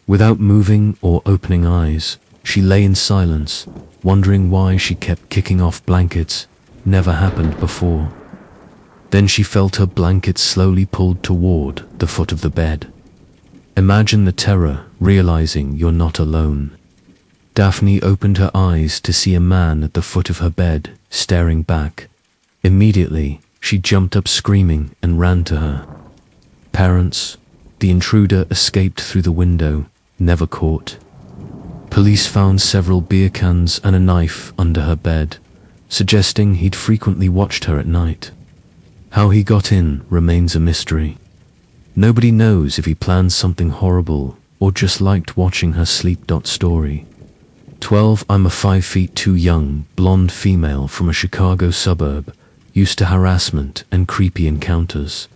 Without moving or opening eyes, she lay in silence, wondering why she kept kicking off blankets. Never happened before. Then she felt her blanket slowly pulled toward the foot of the bed. Imagine the terror, realizing you're not alone. Daphne opened her eyes to see a man at the foot of her bed, staring back. Immediately, she jumped up screaming and ran to her parents. The intruder escaped through the window, never caught. Police found several beer cans and a knife under her bed, suggesting he'd frequently watched her at night. How he got in remains a mystery. Nobody knows if he planned something horrible or just liked watching her sleep. Story 12. I'm a 5'2" young, blonde female from a Chicago suburb, used to harassment and creepy encounters.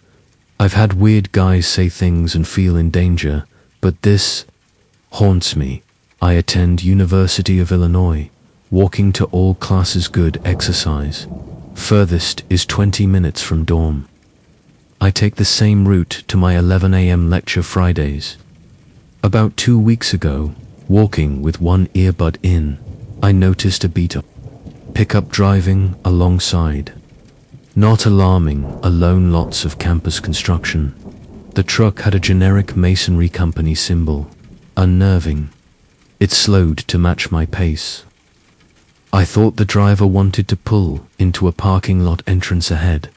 I've had weird guys say things and feel in danger, but this haunts me. I attend University of Illinois, walking to all classes, good exercise. Furthest is 20 minutes from dorm. I take the same route to my 11 a.m. lecture Fridays. About 2 weeks ago, walking with one earbud in, I noticed a beat-up pickup driving alongside. Not alarming, alone, lots of campus construction. The truck had a generic masonry company symbol. Unnerving. It slowed to match my pace. I thought the driver wanted to pull into a parking lot entrance ahead,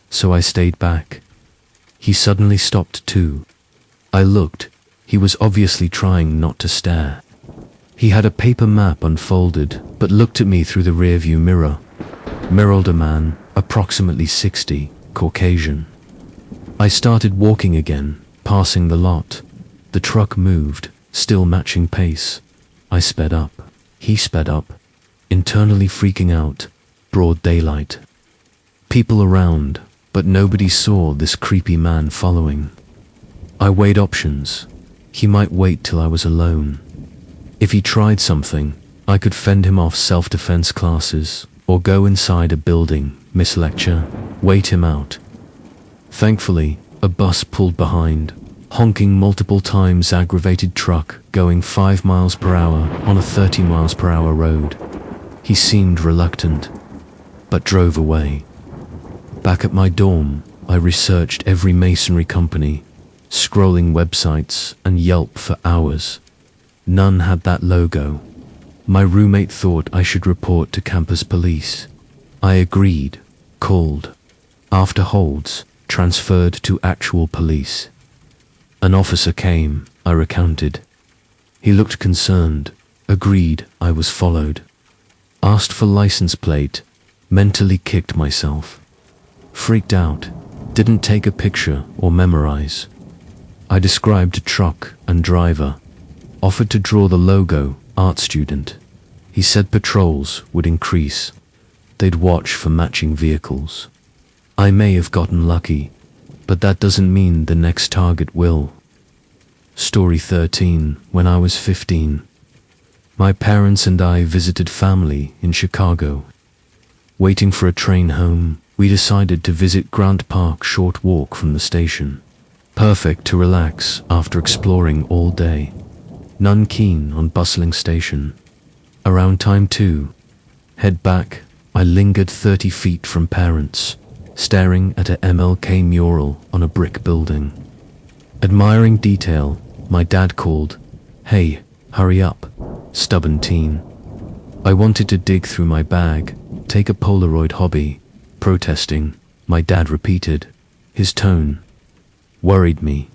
so I stayed back. He suddenly stopped too. I looked. He was obviously trying not to stare. He had a paper map unfolded, but looked at me through the rearview mirror. Older man, approximately 60, Caucasian. I started walking again, passing the lot. The truck moved, still matching pace. I sped up. He sped up, internally freaking out. Broad daylight. People around, but nobody saw this creepy man following. I weighed options. He might wait till I was alone. If he tried something, I could fend him off self-defense classes, or go inside a building, miss lecture, wait him out. Thankfully, a bus pulled behind, honking multiple times. Aggravated truck going 5 miles per hour on a 30 miles per hour road. He seemed reluctant, but drove away. Back at my dorm, I researched every masonry company, scrolling websites and Yelp for hours. None had that logo. My roommate thought I should report to campus police. I agreed, called. After holds, transferred to actual police. An officer came, I recounted. He looked concerned, agreed I was followed. Asked for license plate, mentally kicked myself. Freaked out, didn't take a picture or memorize. I described truck and driver. Offered to draw the logo, art student. He said patrols would increase. They'd watch for matching vehicles. I may have gotten lucky, but that doesn't mean the next target will. Story 13. When I was 15, my parents and I visited family in Chicago. Waiting for a train home, we decided to visit Grant Park, short walk from the station. Perfect to relax after exploring all day. None keen on bustling station. Around time to head back, I lingered 30 feet from parents, staring at a MLK mural on a brick building. Admiring detail, my dad called, "Hey, hurry up, stubborn teen." I wanted to dig through my bag, take a Polaroid hobby. Protesting, my dad repeated. His tone worried me.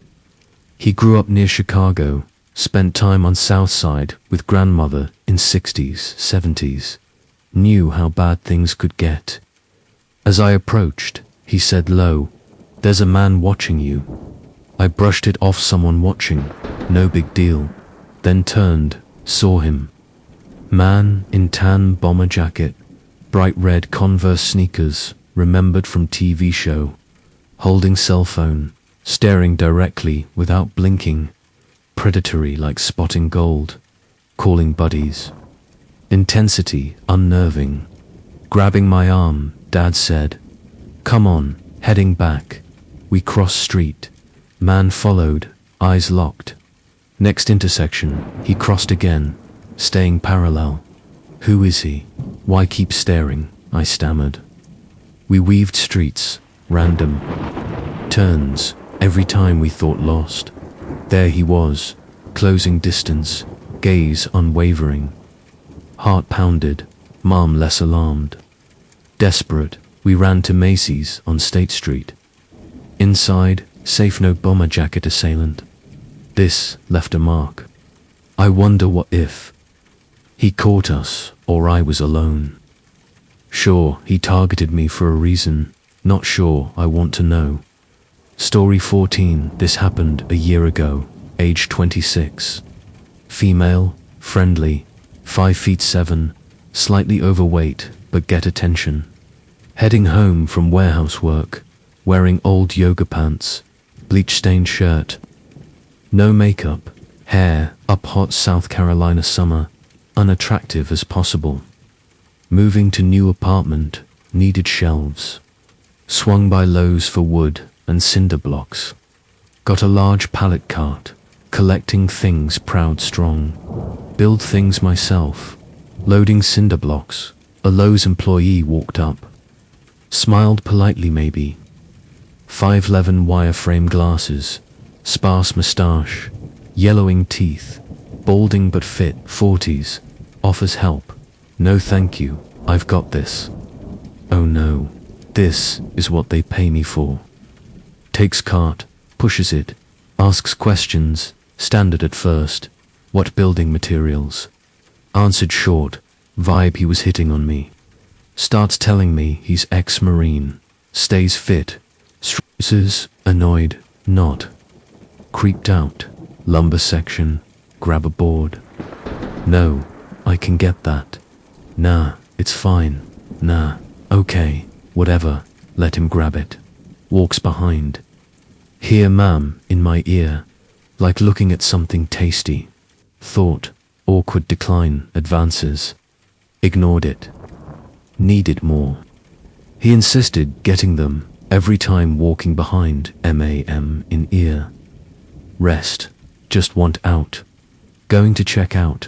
He grew up near Chicago, spent time on South Side with grandmother in 60s, 70s, knew how bad things could get. As I approached, he said low, "There's a man watching you." I brushed it off, someone watching, no big deal. Then turned, saw him. Man in tan bomber jacket, bright red Converse sneakers, remembered from TV show, holding cell phone, staring directly without blinking, predatory like spotting gold, calling buddies. Intensity unnerving. Grabbing my arm, Dad said, "Come on," heading back. We crossed street. Man followed, eyes locked. Next intersection, he crossed again, staying parallel. "Who is he? Why keep staring?" I stammered. We weaved streets, random turns, every time we thought lost. There he was, closing distance, gaze unwavering. Heart pounded, Mom less alarmed. Desperate, we ran to Macy's on State Street. Inside, safe note bomber jacket assailant. This left a mark. I wonder what if he caught us or I was alone. Sure, he targeted me for a reason. Not sure, I want to know. Story 14. This happened a year ago. Age 26. Female, friendly, 5'7", slightly overweight, but get attention. Heading home from warehouse work, wearing old yoga pants, bleach-stained shirt. No makeup, hair up, hot South Carolina summer, unattractive as possible. Moving to new apartment, needed shelves. Swung by Lowe's for wood and cinder blocks. Got a large pallet cart, collecting things proud strong. Build things myself, loading cinder blocks. A Lowe's employee walked up. Smiled politely maybe. 5'11" wireframe glasses, sparse moustache, yellowing teeth, balding but fit, 40s, offers help. No thank you, I've got this. Oh no, this is what they pay me for. Takes cart, pushes it, asks questions, standard at first. What building materials? Answered short, vibe he was hitting on me. Starts telling me he's ex-Marine, stays fit, stresses, annoyed, not. Creeped out, lumber section, grab a board. No, I can get that. Nah, it's fine. Nah, okay, whatever, let him grab it. Walks behind. Hear ma'am in my ear, like looking at something tasty. Thought, awkward decline, advances. Ignored it. Needed more. He insisted getting them, every time walking behind, ma'am in ear. Rest, just want out. Going to check out.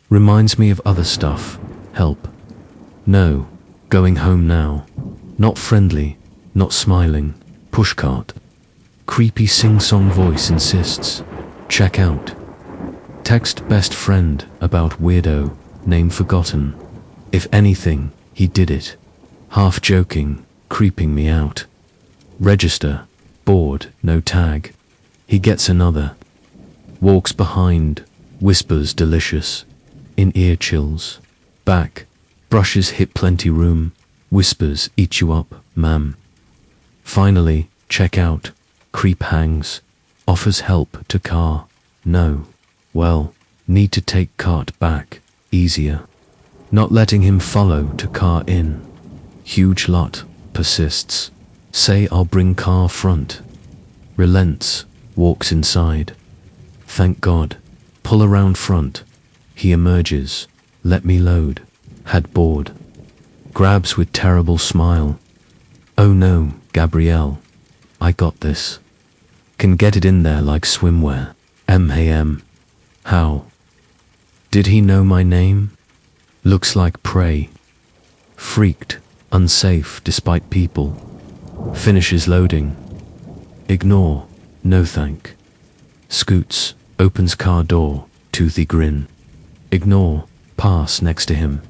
Reminds me of other stuff, help. No, going home now. Not friendly, not smiling, pushcart. Creepy sing-song voice insists, check out. Text best friend about weirdo, name forgotten. If anything, he did it. Half joking, creeping me out. Register, bored, no tag. He gets another. Walks behind, whispers delicious. In ear chills. Back, brushes hip plenty room. Whispers eat you up, ma'am. Finally, check out. Creep hangs. Offers help to car. No. Well, need to take cart back. Easier. Not letting him follow to car in. Huge lot. Persists. Say I'll bring car front. Relents. Walks inside. Thank God. Pull around front. He emerges. Let me load. Had bored. Grabs with terrible smile. Oh no, Gabrielle. I got this. Can get it in there like swimwear. ma'am. How? Did he know my name? Looks like prey. Freaked, unsafe despite people. Finishes loading. Ignore, no thank. Scoots, opens car door, toothy grin. Ignore, pass next to him.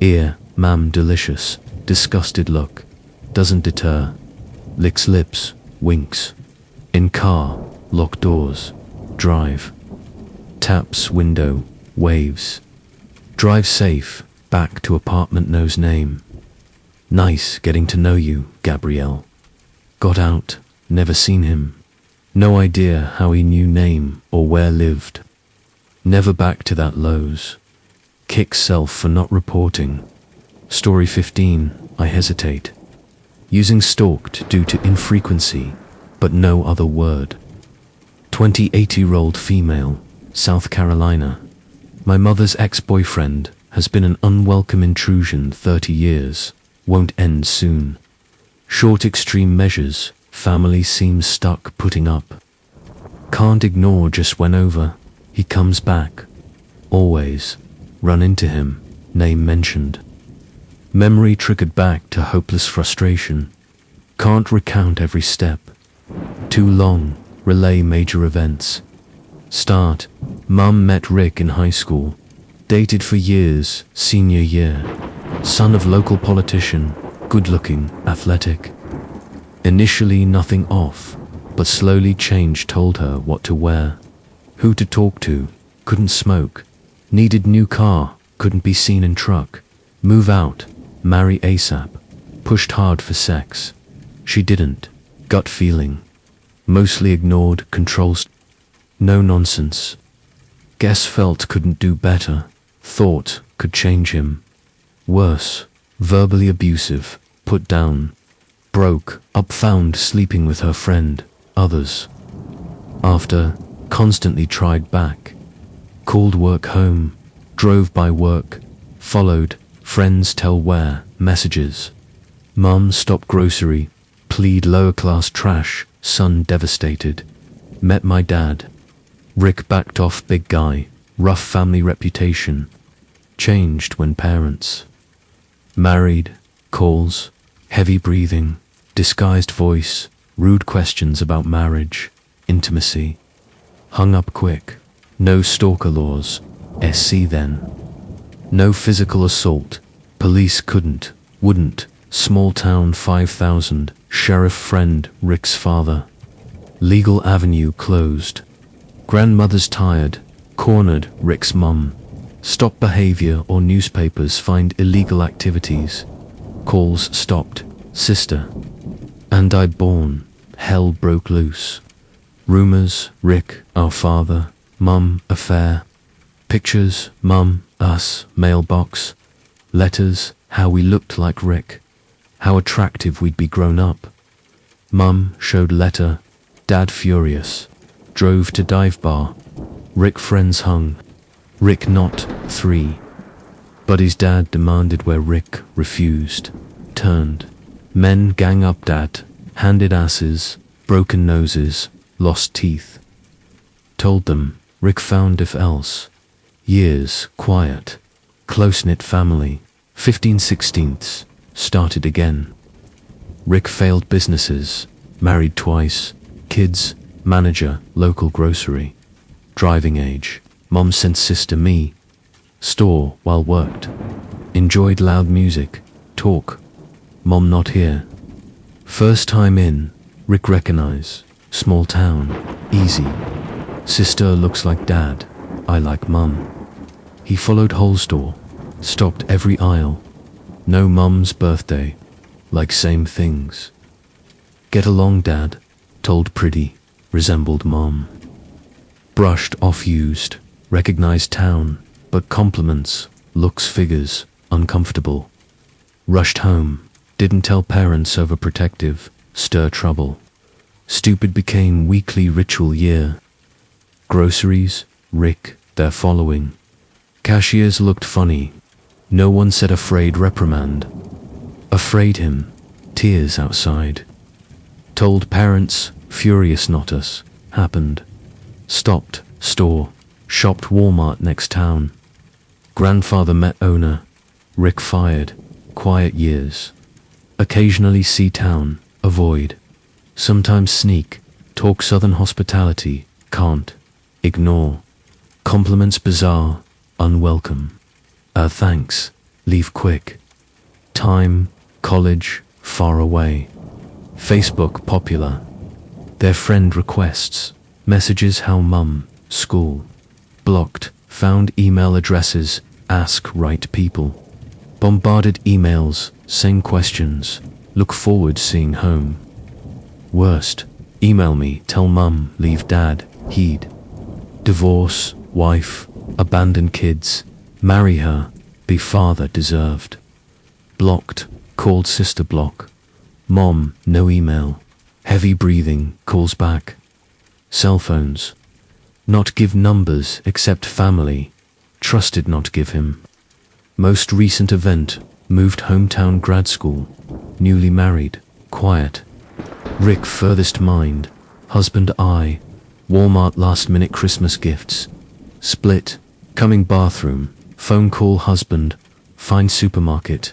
Ear, ma'am delicious, disgusted look. Doesn't deter. Licks lips, winks. In car, lock doors. Drive. Taps window, waves. Drive safe, back to apartment knows name. Nice getting to know you, Gabrielle. Got out, never seen him. No idea how he knew name or where lived. Never back to that Lowe's. Kicks self for not reporting. Story 15, I hesitate. Using stalked due to infrequency, but no other word. 28-year-old female, South Carolina. My mother's ex-boyfriend has been an unwelcome intrusion 30 years, won't end soon. Short extreme measures, family seems stuck putting up. Can't ignore just went over, he comes back. Always, run into him, name mentioned. Memory triggered back to hopeless frustration. Can't recount every step. Too long, relay major events. Start, mum met Rick in high school. Dated for years, senior year. Son of local politician, good-looking, athletic. Initially nothing off, but slowly change told her what to wear, who to talk to, couldn't smoke, needed new car, couldn't be seen in truck, move out, marry ASAP, pushed hard for sex. She didn't, gut feeling, mostly ignored, controls, no nonsense. Guess felt couldn't do better, thought could change him. Worse, verbally abusive, put down, broke up, found sleeping with her friend, others. After, constantly tried back. Called work home, drove by work, followed, friends tell where, messages. Mum stop grocery, plead lower class trash, son devastated. Met my dad. Rick backed off, big guy, rough family reputation. Changed when parents. Married, calls, heavy breathing, disguised voice, rude questions about marriage, intimacy. Hung up quick. No stalker laws, SC then. No physical assault, police couldn't, wouldn't, small town 5,000, sheriff friend, Rick's father. Legal avenue closed. Grandmother's tired, cornered, Rick's mum. Stop behavior or newspapers find illegal activities. Calls stopped, sister. And I born, hell broke loose. Rumors, Rick, our father, mum, affair. Pictures, mum, us, mailbox. Letters, how we looked like Rick. How attractive we'd be grown up. Mum showed letter, dad furious. Drove to dive bar. Rick friends hung. Rick not, 3. But his dad demanded where Rick refused. Turned. Men gang up dad, handed asses, broken noses, lost teeth. Told them, Rick found if else. Years, quiet. Close-knit family. 15/16, started again. Rick failed businesses, married twice, kids, manager, local grocery. Driving age, mom sent sister me. Store while worked. Enjoyed loud music, talk. Mom not here. First time in, Rick recognize, small town, easy. Sister looks like dad, I like mum. He followed whole store, stopped every aisle. No mum's birthday, like same things. Get along dad, told pretty, resembled mom. Brushed off used, recognized town, but compliments, looks figures, uncomfortable. Rushed home, didn't tell parents overprotective, stir trouble. Stupid became weekly ritual year. Groceries, Rick, their following. Cashiers looked funny. No one said afraid reprimand. Afraid him, tears outside. Told parents, furious not us, happened. Stopped, store, shopped Walmart next town. Grandfather met owner, Rick fired, quiet years. Occasionally see town, avoid. Sometimes sneak, talk southern hospitality, can't. Ignore. Compliments bizarre, unwelcome. Thanks, leave quick. Time, college, far away. Facebook popular. Their friend requests, messages how mum, school. Blocked, found email addresses, ask right people. Bombarded emails, same questions, look forward seeing home. Worst, email me, tell mum, leave dad, heed. Divorce, wife, abandon kids, marry her, be father deserved. Blocked, called sister block. Mom, no email. Heavy breathing, calls back. Cell phones. Not give numbers except family. Trusted not give him. Most recent event, moved hometown grad school. Newly married, quiet. Rick furthest mind, husband I. Walmart last minute Christmas gifts. Split, coming bathroom, phone call husband, find supermarket.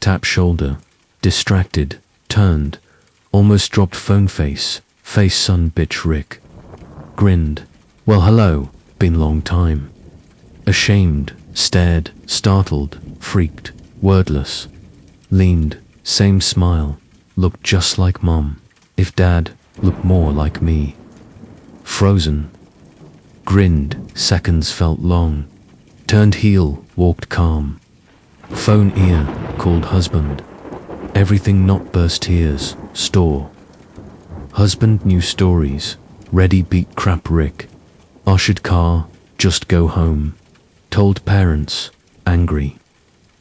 Tap shoulder, distracted, turned, almost dropped phone face son bitch Rick. Grinned, well hello, been long time. Ashamed, stared, startled, freaked, wordless. Leaned, same smile, looked just like Mom. If Dad looked more like me. Frozen. Grinned, seconds felt long. Turned heel, walked calm. Phone ear, called husband. Everything not burst tears, store. Husband knew stories, ready beat crap Rick. Ushered car, just go home. Told parents, angry.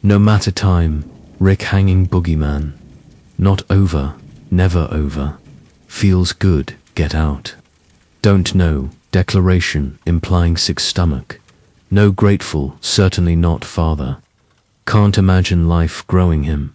No matter time, Rick hanging boogeyman. Not over, never over. Feels good, get out. Don't know, declaration implying sick stomach. No grateful, certainly not father. Can't imagine life growing him.